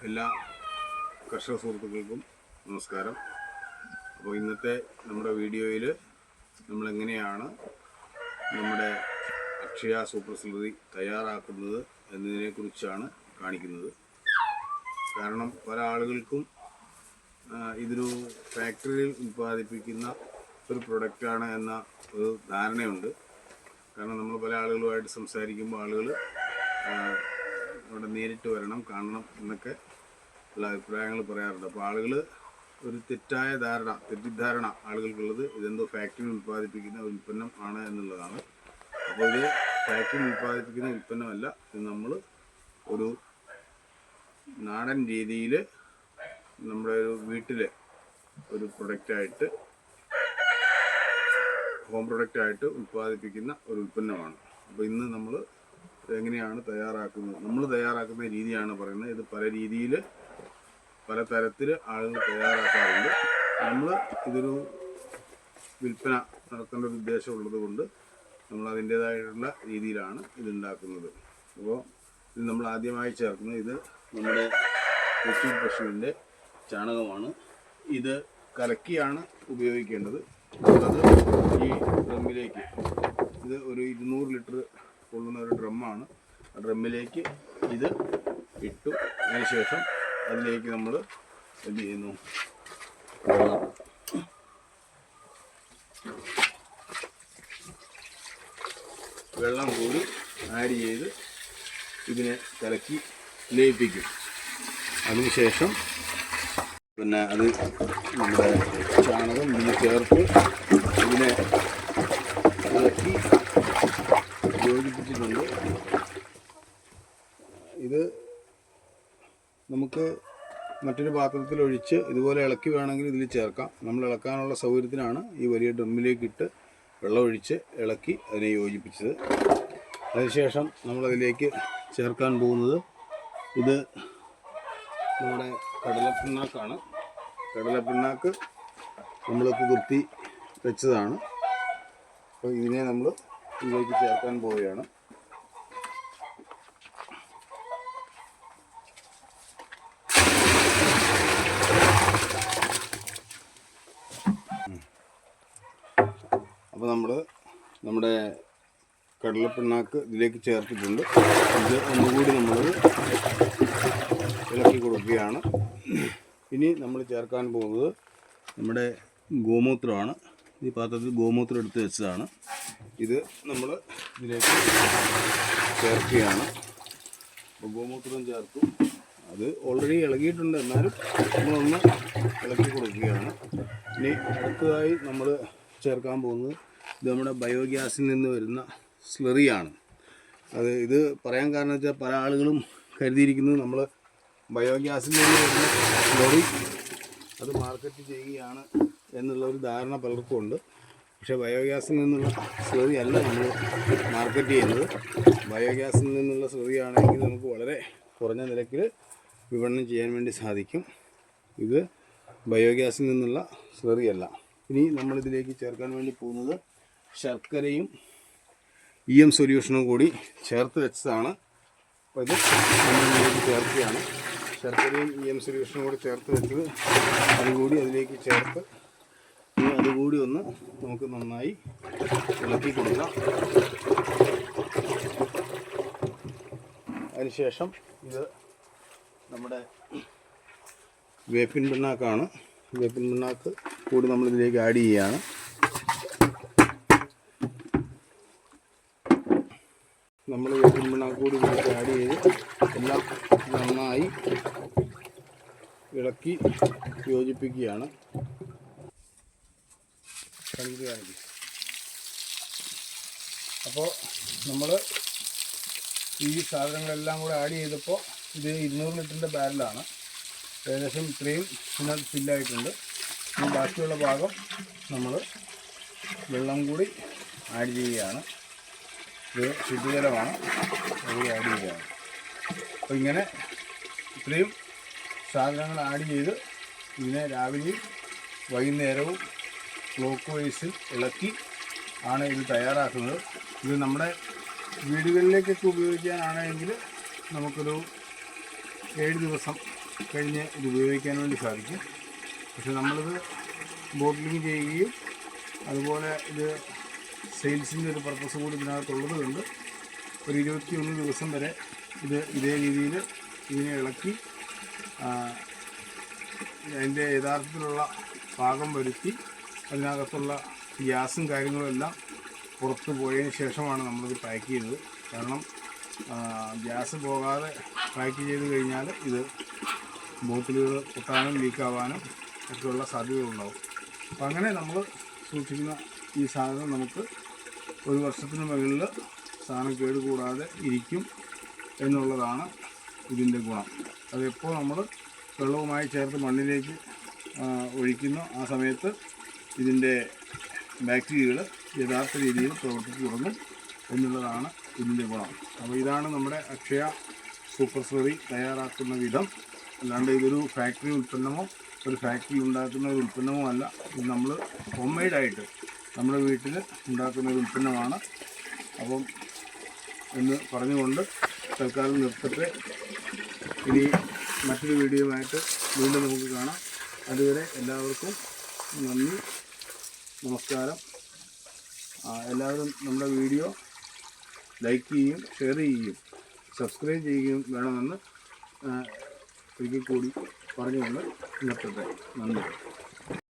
എല്ലാ കർഷക സുഹൃത്തുക്കൾക്കും നമസ്കാരം. അപ്പോൾ ഇന്നത്തെ നമ്മുടെ വീഡിയോയിൽ നമ്മളെങ്ങനെയാണ് നമ്മുടെ അക്ഷയ സൂപ്പർ സ്ലറി തയ്യാറാക്കുന്നത് എന്നതിനെക്കുറിച്ചാണ് കാണിക്കുന്നത്. കാരണം പല ആളുകൾക്കും ഇതൊരു ഫാക്ടറിയിൽ ഉൽപ്പാദിപ്പിക്കുന്ന ഒരു പ്രൊഡക്റ്റാണ് എന്ന ഒരു ധാരണയുണ്ട്. കാരണം നമ്മൾ പല ആളുകളുമായിട്ട് സംസാരിക്കുമ്പോൾ ആളുകൾ അവിടെ നേരിട്ട് വരണം, കാണണം എന്നൊക്കെ ഉള്ള അഭിപ്രായങ്ങൾ പറയാറുണ്ട്. അപ്പോൾ ആളുകൾ ഒരു തെറ്റിദ്ധാരണ ആളുകൾക്കുള്ളത് ഇതെന്തോ ഫാക്ടറിയിൽ ഉൽപ്പാദിപ്പിക്കുന്ന ഉൽപ്പന്നം ആണ് എന്നുള്ളതാണ്. അപ്പോൾ ഇത് ഫാക്ടറിയിൽ ഉൽപ്പാദിപ്പിക്കുന്ന ഉൽപ്പന്നമല്ല. ഇത് നമ്മൾ ഒരു നാടൻ രീതിയിൽ നമ്മുടെ ഒരു വീട്ടിലെ ഒരു പ്രൊഡക്റ്റായിട്ട് ഹോം പ്രൊഡക്റ്റായിട്ട് ഉൽപ്പാദിപ്പിക്കുന്ന ഒരു ഉൽപ്പന്നമാണ്. അപ്പോൾ ഇന്ന് നമ്മൾ എങ്ങനെയാണ് തയ്യാറാക്കുന്നത്, നമ്മൾ തയ്യാറാക്കുന്ന രീതിയാണ് പറയുന്നത്. ഇത് പല രീതിയിൽ പല തരത്തിൽ ആളുകൾ തയ്യാറാക്കാറുണ്ട്. നമ്മൾ ഇതൊരു വിൽപ്പന നടത്തേണ്ട ഒരു ഉദ്ദേശമുള്ളത് കൊണ്ട് നമ്മൾ അതിൻ്റേതായിട്ടുള്ള രീതിയിലാണ് ഇതുണ്ടാക്കുന്നത്. അപ്പോൾ ഇത് നമ്മൾ ആദ്യമായി ചേർക്കുന്നത് ഇത് നമ്മുടെ കൊച്ചി പശുവിൻ്റെ ചാണകമാണ്. ഇത് കലക്കിയാണ് ഉപയോഗിക്കേണ്ടത്. അത് ഈ ഡ്രമ്മിലേക്ക്, ഇത് ഒരു 200 ലിറ്റർ കൊള്ളുന്ന ഒരു ഡ്രമ്മാണ്. ആ ഡ്രമ്മിലേക്ക് ഇത് ഇട്ടു. അതിനുശേഷം അതിലേക്ക് നമ്മൾ എന്ത് ചെയ്യുന്നു, വെള്ളം കൂടി ആഡ് ചെയ്ത് ഇതിനെ കലക്കി ലയിപ്പിക്കും. അതിനുശേഷം പിന്നെ അത് നമ്മുടെ ചാണകം ഇതിന് ചേർത്ത് ഇതിനെ ഇളക്കി യോജിപ്പിച്ചിട്ടുണ്ട്. ഇത് നമുക്ക് മറ്റൊരു പാത്രത്തിൽ ഒഴിച്ച് ഇതുപോലെ ഇളക്കി വേണമെങ്കിൽ ഇതിൽ ചേർക്കാം. നമ്മൾ ഇളക്കാനുള്ള സൗകര്യത്തിനാണ് ഈ വലിയ ഡ്രമ്മിലേക്കിട്ട് വെള്ളമൊഴിച്ച് ഇളക്കി അതിനെ യോജിപ്പിച്ചത്. അതിനുശേഷം നമ്മളതിലേക്ക് ചേർക്കാൻ പോകുന്നത് ഇത് നമ്മുടെ കടലപ്പിണ്ണാക്കാണ്. കടലപ്പിണ്ണാക്ക് നമ്മൾ കുതിർത്തി വെച്ചതാണ്. അപ്പോൾ ഇതിനെ നമ്മൾ ഇതിലേക്ക് ചേർക്കാൻ പോവുകയാണ്. അപ്പോൾ നമ്മുടെ കടലപ്പിണ്ണാക്ക് ഇതിലേക്ക് ചേർത്തിട്ടുണ്ട്. ഇത് ഒന്നുകൂടി നമ്മൾ ഇളക്കി കൊടുക്കുകയാണ്. ഇനി നമ്മൾ ചേർക്കാൻ പോകുന്നത് നമ്മുടെ ഗോമൂത്രമാണ്. ഈ പാത്രത്തിൽ ഗോമൂത്രം എടുത്ത് വെച്ചതാണ്. ഇത് നമ്മൾ ഇതിലേക്ക് ചേർക്കുകയാണ്. അപ്പോൾ ഗോമൂത്രം ചേർത്തു. അത് ഓൾറെഡി ഇളകിയിട്ടുണ്ട്, എന്നാലും നമ്മളൊന്ന് ഇളക്കി കൊടുക്കുകയാണ്. ഇനി അടുത്തതായി നമ്മൾ ചേർക്കാൻ പോകുന്നത് ഇത് നമ്മുടെ ബയോഗ്യാസിൽ നിന്ന് വരുന്ന സ്ലറിയാണ്. ഇത് പറയാൻ കാരണം വെച്ചാൽ പല ആളുകളും കരുതിയിരിക്കുന്നത് നമ്മൾ ബയോഗ്യാസിൽ നിന്ന് വരുന്ന സ്ലറി അത് മാർക്കറ്റ് ചെയ്യുകയാണ് എന്നുള്ള ഒരു ധാരണ പലർക്കും ഉണ്ട്. പക്ഷേ ബയോഗ്യാസിൽ നിന്നുള്ള സ്ലറി അല്ല നമ്മൾ മാർക്കറ്റ് ചെയ്യുന്നത്. ബയോഗ്യാസിൽ നിന്നുള്ള സ്ലറി ആണെങ്കിൽ നമുക്ക് വളരെ കുറഞ്ഞ നിരക്കിൽ വിപണനം ചെയ്യാൻ വേണ്ടി സാധിക്കും. ഇത് ബയോഗ്യാസിൽ നിന്നുള്ള സ്ലറി അല്ല. ഇനി നമ്മളിതിലേക്ക് ചേർക്കാൻ വേണ്ടി പോകുന്നത് ശർക്കരയും EM സൊല്യൂഷനും കൂടി ചേർത്ത് വെച്ചതാണ്. അപ്പോൾ ഇത് നമ്മളിതിലേക്ക് ചേർക്കുകയാണ്. ശർക്കരയും EM സൊല്യൂഷനും കൂടി ചേർത്ത് വെച്ചത് അതുകൂടി അതിലേക്ക് ചേർത്ത് ഇനി അതുകൂടി ഒന്ന് നമുക്ക് നന്നായി ഇളക്കി കൊടുക്കാം. അതിനുശേഷം ഇത് നമ്മുടെ വേപ്പിൻ പിണ്ണാക്കാണ്. വേപ്പിൻ പിണ്ണാക്ക് കൂടി നമ്മളിതിലേക്ക് ആഡ് ചെയ്യുകയാണ്. നമ്മൾ വേപ്പിൻ പിണ്ണാക്ക് കൂടി ഇതിലേക്ക് ആഡ് ചെയ്ത് എല്ലാം നന്നായി ഇളക്കി യോജിപ്പിക്കുകയാണ്. അപ്പോൾ നമ്മൾ ഈ സാധനങ്ങളെല്ലാം കൂടെ ആഡ് ചെയ്തപ്പോൾ ഇത് 200 ലിറ്ററിൻ്റെ ബാരലാണ്. ഏകദേശം ഇത്രയും ഇതിനകത്ത് ഫില്ലായിട്ടുണ്ട്. ഇനി ബാക്കിയുള്ള ഭാഗം നമ്മൾ വെള്ളം കൂടി ആഡ് ചെയ്യുകയാണ്. ഇത് ശുദ്ധജലമാണ്, അതുകൂടി ആഡ് ചെയ്യുകയാണ്. അപ്പോൾ ഇങ്ങനെ ഇത്രയും സാധനങ്ങൾ ആഡ് ചെയ്ത് ഇതിനെ രാവിലെയും വൈകുന്നേരവും ക്ലോക്ക് വൈസിൽ ഇളക്കി ആണ് ഇത് തയ്യാറാക്കുന്നത്. ഇത് നമ്മുടെ വീടുകളിലേക്കൊക്കെ ഉപയോഗിക്കാനാണെങ്കിൽ നമുക്കൊരു 7 ദിവസം കഴിഞ്ഞ് ഇത് ഉപയോഗിക്കാൻ വേണ്ടി സാധിക്കും. പക്ഷെ നമ്മളിത് ബോട്ടിലിംഗ് ചെയ്യുകയും അതുപോലെ ഇത് സെയിൽസിൻ്റെ ഒരു പർപ്പസ് കൂടി ഇതിനകത്തുള്ളത് കൊണ്ട് ഒരു 21 ദിവസം വരെ ഇത് ഇതേ രീതിയിൽ ഇതിനെ ഇളക്കി അതിൻ്റെ യഥാർത്ഥത്തിലുള്ള പാകം വരുത്തി അതിനകത്തുള്ള ഗ്യാസും കാര്യങ്ങളും എല്ലാം പുറത്ത് പോയതിന് ശേഷമാണ് നമ്മളിത് പാക്ക് ചെയ്തത്. കാരണം ഗ്യാസ് പോകാതെ പാക്ക് ചെയ്ത് കഴിഞ്ഞാൽ ഇത് ബോട്ടിലുകൾ പൊട്ടാനും ലീക്കാവാനും ഒക്കെയുള്ള സാധ്യതകളുണ്ടാവും. അപ്പം അങ്ങനെ നമ്മൾ സൂക്ഷിക്കുന്ന ഈ സാധനം നമുക്ക് ഒരു വർഷത്തിന് മുകളിൽ സാധനം കേടുകൂടാതെ ഇരിക്കും എന്നുള്ളതാണ് ഇതിൻ്റെ ഗുണം. അതെപ്പോൾ നമ്മൾ വെള്ളവുമായി ചേർത്ത് മണ്ണിലേക്ക് ഒഴിക്കുന്നു ആ സമയത്ത് ഇതിൻ്റെ ബാക്ടീരിയകൾ യഥാർത്ഥ രീതിയിൽ പ്രവർത്തിച്ചു തുടങ്ങും എന്നുള്ളതാണ് ഇതിൻ്റെ ഗുണം. അപ്പോൾ ഇതാണ് നമ്മുടെ അക്ഷയ സൂപ്പർ സ്ലറി തയ്യാറാക്കുന്ന വിധം. അല്ലാണ്ട് ഇതൊരു ഫാക്ടറി ഉൽപ്പന്നമോ ഒരു ഫാക്ടറി ഉണ്ടാക്കുന്ന ഒരു ഉൽപ്പന്നമോ അല്ല. ഇത് നമ്മൾ ഹോം മെയ്ഡായിട്ട് നമ്മുടെ വീട്ടിൽ ഉണ്ടാക്കുന്ന ഒരു ഉൽപ്പന്നമാണ്. അപ്പം എന്ന് പറഞ്ഞുകൊണ്ട് തൽക്കാലം നിർത്തട്ടെ. ഇനി മറ്റൊരു വീഡിയോയുമായിട്ട് വീണ്ടും നമുക്ക് കാണാം. അതുവരെ എല്ലാവർക്കും നന്ദി, നമസ്കാരം. എല്ലാവരും നമ്മുടെ വീഡിയോ ലൈക്ക് ചെയ്യുകയും ഷെയർ ചെയ്യുകയും സബ്സ്ക്രൈബ് ചെയ്യുകയും വേണമെന്ന് ഒരിക്കൽ കൂടി പറഞ്ഞുകൊണ്ട് നിർത്തട്ടെ. നന്ദി.